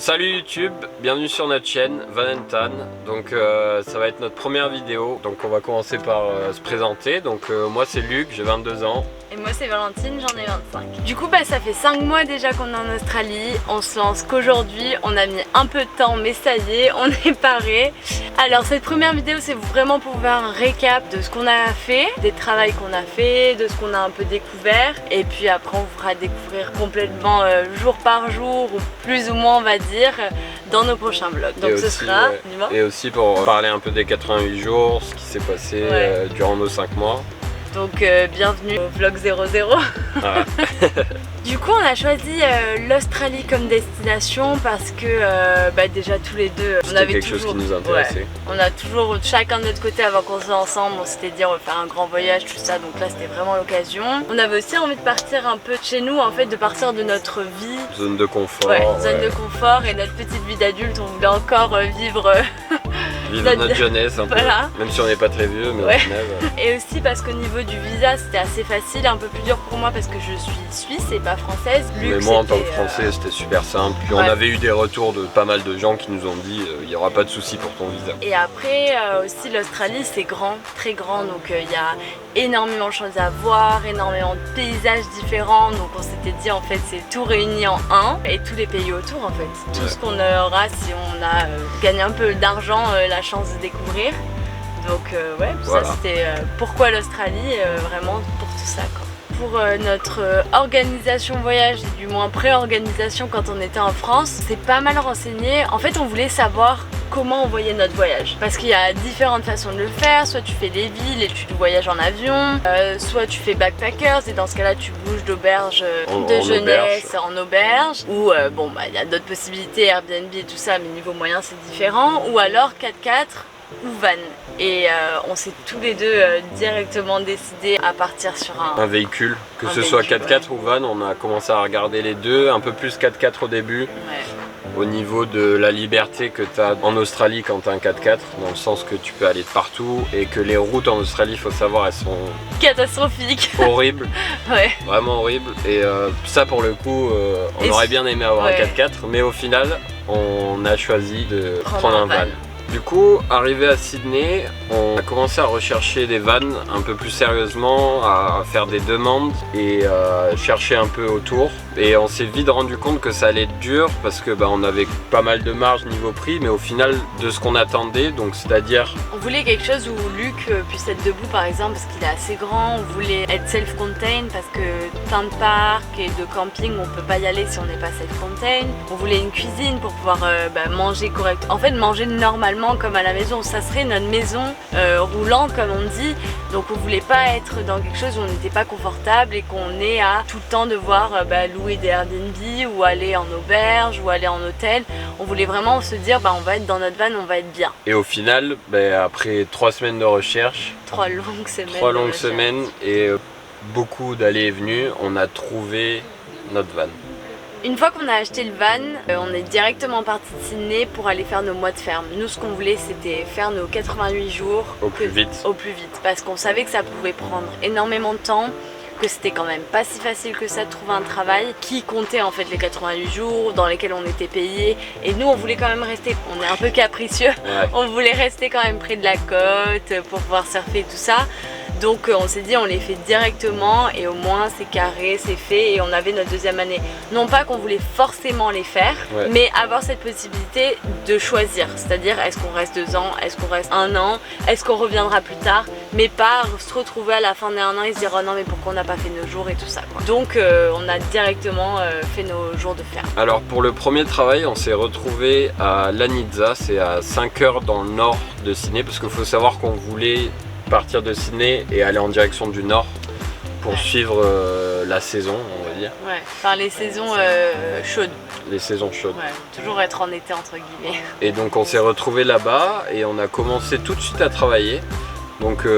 Salut YouTube, bienvenue sur notre chaîne Valentan. Donc ça va être notre première vidéo. Donc on va commencer par se présenter. Donc moi c'est Luc, j'ai 22 ans. Et moi c'est Valentine, j'en ai 25. Du coup ça fait 5 mois déjà qu'on est en Australie. On se lance qu'aujourd'hui, on a mis un peu de temps mais ça y est, on est paré. Alors cette première vidéo c'est vraiment pour faire un récap de ce qu'on a fait, des travaux qu'on a fait, de ce qu'on a un peu découvert. Et puis après on vous fera découvrir complètement jour par jour ou plus ou moins on va dire dans nos prochains vlogs. Donc ce sera... Et aussi pour parler un peu des 88 jours, ce qui s'est passé durant nos 5 mois. Donc bienvenue au vlog 00. Ah. Du coup on a choisi l'Australie comme destination parce que déjà tous les deux on avait quelque chose qui nous intéressait. On a toujours chacun de notre côté avant qu'on soit ensemble, on s'était dit on va faire un grand voyage tout ça, donc là c'était vraiment l'occasion. On avait aussi envie de partir un peu de chez nous en fait, de partir de notre vie. Zone de confort. Zone de confort et notre petite vie d'adulte, on voulait encore vivre notre jeunesse un peu, même si on n'est pas très vieux mais au final, Et aussi parce qu'au niveau du visa c'était assez facile, un peu plus dur pour moi parce que je suis suisse et pas française. Mais moi en tant que français c'était super simple. Puis on avait eu des retours de pas mal de gens qui nous ont dit il n'y aura pas de souci pour ton visa. Et après aussi l'Australie c'est grand, très grand, donc il y a énormément de choses à voir, énormément de paysages différents, donc on s'était dit en fait c'est tout réuni en un et tous les pays autour en fait. Tout ce qu'on aura si on a gagné un peu d'argent, la chance de découvrir. Donc ça c'était pourquoi l'Australie, vraiment pour tout ça quoi. Pour notre organisation voyage, et du moins pré-organisation quand on était en France, c'est pas mal renseigné. En fait on voulait savoir comment on voyait notre voyage. Parce qu'il y a différentes façons de le faire, soit tu fais des villes et tu voyages en avion, soit tu fais backpackers et dans ce cas là tu bouges d'auberge de jeunesse en auberge, ou il y a d'autres possibilités, Airbnb et tout ça, mais niveau moyen c'est différent, ou alors 4x4 ou van. Et on s'est tous les deux directement décidé à partir sur un véhicule, que ce soit 4x4 ou van. On a commencé à regarder les deux, un peu plus 4x4 au début. Au niveau de la liberté que tu as en Australie quand tu as un 4x4, dans le sens que tu peux aller de partout et que les routes en Australie, il faut savoir, elles sont catastrophiques, horribles, vraiment horribles. Et ça pour le coup, on aurait bien aimé avoir un 4x4, mais au final, on a choisi de prendre un van. Du coup, arrivé à Sydney, on a commencé à rechercher des vannes un peu plus sérieusement, à faire des demandes et chercher un peu autour. Et on s'est vite rendu compte que ça allait être dur parce que on avait pas mal de marge niveau prix, mais au final de ce qu'on attendait, donc c'est-à-dire... On voulait quelque chose où Luc puisse être debout par exemple parce qu'il est assez grand, on voulait être self-contained parce que plein de parcs et de camping on peut pas y aller si on n'est pas self-contained. On voulait une cuisine pour pouvoir manger correctement, en fait manger normalement comme à la maison, ça serait notre maison roulant comme on dit, donc on voulait pas être dans quelque chose où on n'était pas confortable et qu'on ait à tout le temps devoir louer des Airbnb ou aller en auberge ou aller en hôtel. On voulait vraiment se dire on va être dans notre van, on va être bien. Et au final, après 3 semaines de recherche, 3 longues semaines et beaucoup d'allées et venues, on a trouvé notre van. Une fois qu'on a acheté le van, on est directement parti de Sydney pour aller faire nos mois de ferme. Nous ce qu'on voulait c'était faire nos 88 jours au plus vite parce qu'on savait que ça pouvait prendre énormément de temps, que c'était quand même pas si facile que ça de trouver un travail qui comptait en fait les 88 jours dans lesquels on était payé, et nous on voulait quand même rester, on est un peu capricieux, on voulait rester quand même près de la côte pour pouvoir surfer et tout ça. Donc on s'est dit on les fait directement et au moins c'est carré, c'est fait, et on avait notre deuxième année. Non pas qu'on voulait forcément les faire, mais avoir cette possibilité de choisir. C'est-à-dire est-ce qu'on reste 2 ans, est-ce qu'on reste 1 an, est-ce qu'on reviendra plus tard, mais pas se retrouver à la fin d'un an et se dire oh non mais pourquoi on n'a pas fait nos jours et tout ça quoi. Donc on a directement fait nos jours de ferme. Alors pour le premier travail on s'est retrouvé à Lanitza, c'est à 5 heures dans le nord de Sydney, parce qu'il faut savoir qu'on voulait partir de Sydney et aller en direction du nord pour suivre la saison, on va dire. Enfin les saisons chaudes. Les saisons chaudes. Toujours être en été entre guillemets. Et donc on s'est retrouvé là-bas et on a commencé tout de suite à travailler. Donc les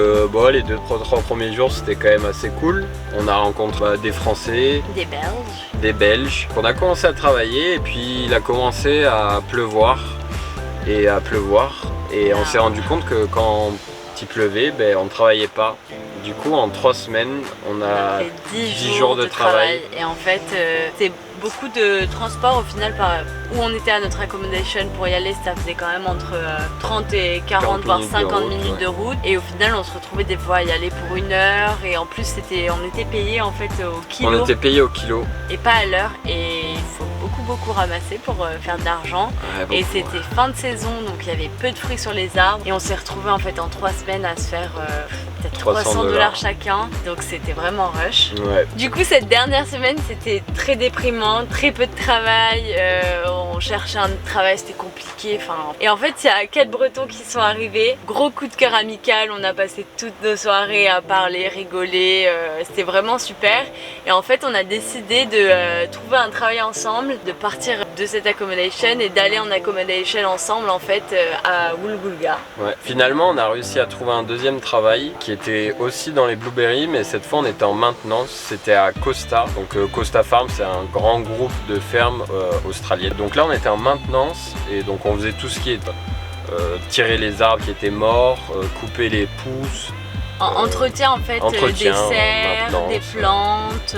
2-3 premiers jours c'était quand même assez cool. On a rencontré des Français, des Belges. On a commencé à travailler et puis il a commencé à pleuvoir. Et on s'est rendu compte que quand il pleuvait, on ne travaillait pas. Du coup en 3 semaines on a fait 10 jours de travail. Et en fait c'est beaucoup de transport au final où on était à notre accommodation pour y aller, ça faisait quand même entre 30 et 40 voire 50 minutes de route et au final on se retrouvait des fois à y aller pour 1 heure et en plus on était payé en fait au kilo. On était payé au kilo et pas à l'heure et il faut beaucoup ramasser pour faire de l'argent et c'était fin de saison donc il y avait peu de fruits sur les arbres et on s'est retrouvé en fait en 3 semaines à se faire peut-être 300 $ chacun donc c'était vraiment rush. Du coup cette dernière semaine c'était très déprimant, très peu de travail, on cherchait un travail, c'était compliqué et en fait il y a 4 Bretons qui sont arrivés, gros coup de cœur amical, on a passé toutes nos soirées à parler, rigoler, c'était vraiment super et en fait on a décidé de trouver un travail ensemble, de partir de cette accommodation et d'aller en accommodation ensemble en fait à Woolgoolga. Finalement on a réussi à trouver un deuxième travail qui était aussi dans les blueberries mais cette fois on était en maintenance, c'était à Costa, donc Costa Farm c'est un grand groupe de fermes australiennes. Donc là on était en maintenance et donc on faisait tout ce qui est tirer les arbres qui étaient morts, couper les pousses. Entretien en fait des serres, des plantes,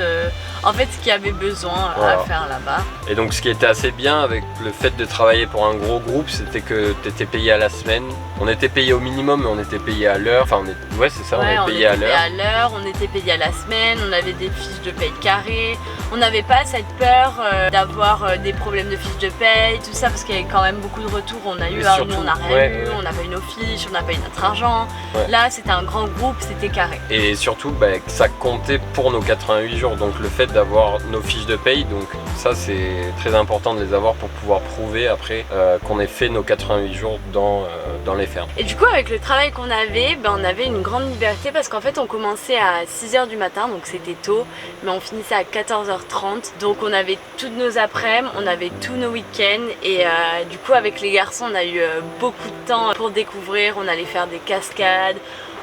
en fait ce qu'il y avait besoin à faire là-bas. Et donc ce qui était assez bien avec le fait de travailler pour un gros groupe, c'était que tu étais payé à la semaine. On était payé au minimum mais on était payé à l'heure, enfin c'est ça, on était payé à l'heure. On était payé à la semaine, on avait des fiches de paye carrées. On n'avait pas cette peur d'avoir des problèmes de fiches de paye, tout ça parce qu'il y avait quand même beaucoup de retours. On a eu, nous on n'a rien eu, on n'a pas eu nos fiches, on n'a pas eu notre argent. Là c'était un grand groupe, c'était carré. Et surtout ça comptait pour nos 88 jours, donc le fait d'avoir nos fiches de paye, donc ça c'est très important de les avoir pour pouvoir prouver après qu'on ait fait nos 88 jours dans les fermes. Et du coup avec le travail qu'on avait, on avait une grande liberté parce qu'en fait on commençait à 6 h du matin, donc c'était tôt, mais on finissait à 14 h 30, donc on avait toutes nos après-midi, on avait tous nos week-ends et du coup avec les garçons on a eu beaucoup de temps pour découvrir, on allait faire des cascades,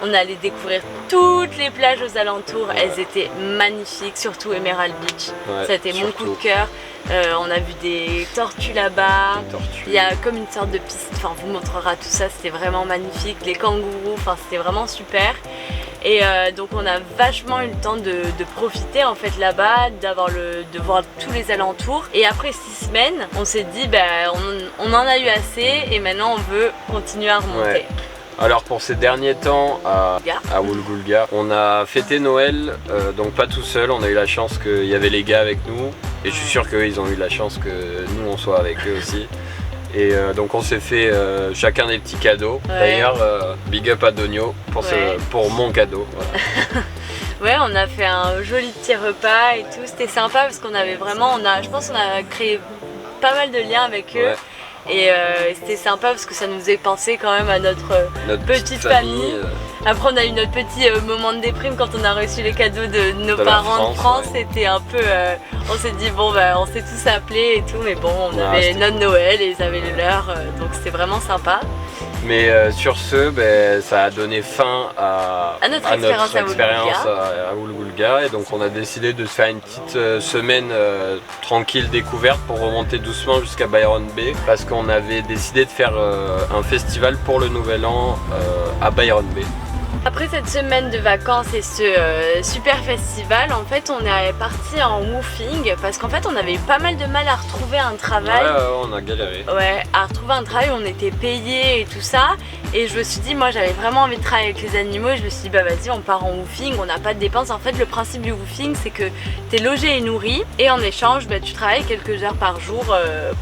on allait découvrir toutes les plages aux alentours, elles étaient magnifiques, surtout Emerald Beach, ça a été mon coup de cœur. On a vu des tortues là-bas, il y a comme une sorte de piste, on vous montrera tout ça, c'était vraiment magnifique, les kangourous, c'était vraiment super. Et donc on a vachement eu le temps de profiter en fait là-bas, de voir tous les alentours. Et après 6 semaines, on s'est dit on en a eu assez et maintenant on veut continuer à remonter. Alors pour ces derniers temps à Woolgoolga, on a fêté Noël, donc pas tout seul, on a eu la chance qu'il y avait les gars avec nous et je suis sûr qu'eux ils ont eu la chance que nous on soit avec eux aussi. Et donc on s'est fait chacun des petits cadeaux. D'ailleurs, big up à Donio pour mon cadeau. Voilà. On a fait un joli petit repas et tout, c'était sympa parce qu'on avait vraiment, je pense qu'on a créé pas mal de liens avec eux. Et c'était sympa parce que ça nous faisait penser quand même à notre petite famille. Après on a eu notre petit moment de déprime quand on a reçu les cadeaux de nos parents de France. C'était un peu, on s'est dit on s'est tous appelés et tout, mais bon on avait notre Noël et ils avaient le leur, donc c'était vraiment sympa. Mais sur ce, ça a donné fin à notre expérience à Woolgoolga et donc on a décidé de se faire une petite semaine tranquille découverte pour remonter doucement jusqu'à Byron Bay parce qu'on avait décidé de faire un festival pour le Nouvel An à Byron Bay. Après cette semaine de vacances et ce super festival, en fait on est parti en woofing parce qu'en fait on avait eu pas mal de mal à retrouver un travail. On a galéré. À retrouver un travail où on était payé et tout ça. Et je me suis dit, moi j'avais vraiment envie de travailler avec les animaux et je me suis dit vas-y on part en woofing, on n'a pas de dépenses. En fait le principe du woofing c'est que tu es logé et nourri et en échange tu travailles quelques heures par jour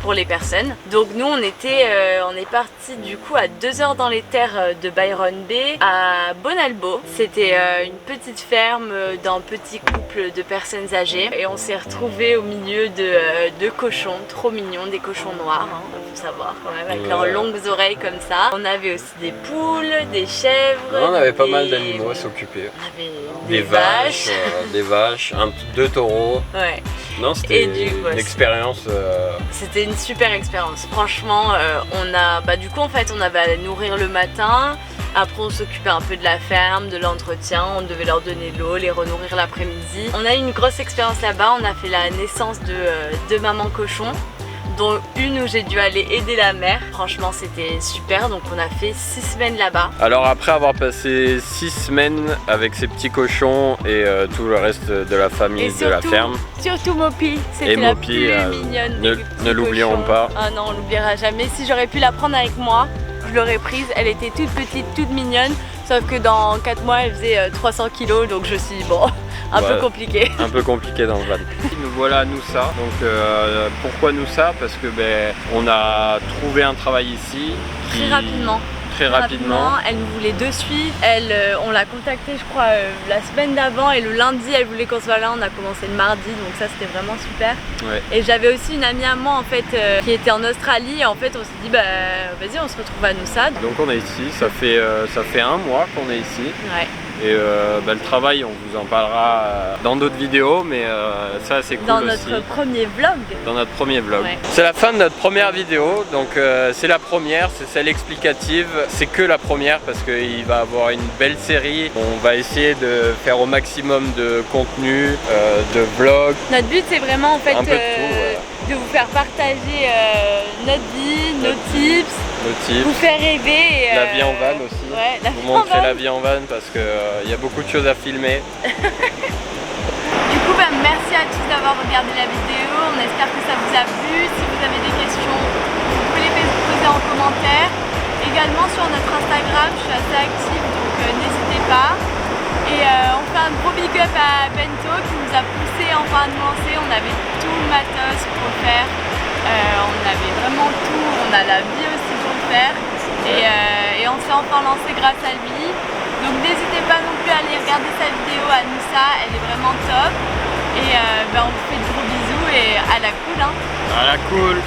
pour les personnes. Donc nous on est parti du coup à 2 heures dans les terres de Byron Bay à Bonalbo. C'était une petite ferme d'un petit couple de personnes âgées et on s'est retrouvés au milieu de cochons, trop mignons, des cochons noirs, faut savoir quand même, avec leurs longues oreilles comme ça. On avait aussi des poules, des chèvres. On avait pas mal d'animaux à s'occuper. On avait des vaches, 2 taureaux. Non, c'était une expérience. C'était une super expérience. Franchement, du coup en fait on avait à les nourrir le matin. Après on s'occupait un peu de la ferme, de l'entretien, on devait leur donner de l'eau, les renourrir l'après-midi. On a eu une grosse expérience là-bas, on a fait la naissance de maman cochon. dont une où j'ai dû aller aider la mère. Franchement c'était super, donc on a fait 6 semaines là-bas. Alors après avoir passé 6 semaines avec ces petits cochons et tout le reste de la famille de la ferme. Surtout Mopi, c'était la plus mignonne. Ne l'oublions pas. Ah non, on l'oubliera jamais. Si j'aurais pu la prendre avec moi, je l'aurais prise. Elle était toute petite, toute mignonne. Sauf que dans 4 mois, elle faisait 300 kilos, donc je suis bon, un peu compliqué. Un peu compliqué dans le van. Nous voilà à Noussa. Donc pourquoi Noussa? Parce que on a trouvé un travail ici. Très rapidement. Très rapidement. Elle nous voulait de suite. On l'a contactée je crois la semaine d'avant et le lundi elle voulait qu'on soit là. On a commencé le mardi, donc ça c'était vraiment super. Ouais. Et j'avais aussi une amie à moi en fait qui était en Australie et en fait on s'est dit vas-y on se retrouve à Noussa. Donc on est ici, ça fait 1 mois qu'on est ici. Ouais. Et le travail, on vous en parlera dans d'autres vidéos, mais ça c'est cool aussi. Dans notre premier vlog. Dans notre premier vlog. Ouais. C'est la fin de notre première vidéo, donc c'est la première, c'est celle explicative. C'est que la première parce qu'il va avoir une belle série. On va essayer de faire au maximum de contenu, de vlogs. Notre but c'est vraiment en fait un peu de tout, voilà. De vous faire partager notre vie, nos tips. Vous faire rêver. La vie en van aussi. Ouais, vous montrer la vie en van parce qu'il y a beaucoup de choses à filmer. Du coup, merci à tous d'avoir regardé la vidéo. On espère que ça vous a plu. Si vous avez des questions, vous pouvez les poser en commentaire. Également sur notre Instagram, je suis assez active, donc n'hésitez pas. Et on fait un gros big up à Bento qui nous a poussé enfin à nous lancer. On avait tout le matos pour le faire. On avait vraiment tout. On a la vie aussi pour le faire. Et on s'est enfin lancé grâce à lui. Donc n'hésitez pas non plus à aller regarder sa vidéo à Noussa. Elle est vraiment top. Et on vous fait de gros bisous et à la cool hein. À la cool.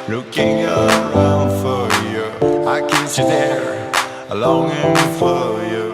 Looking around for you, I can see there, longing for you.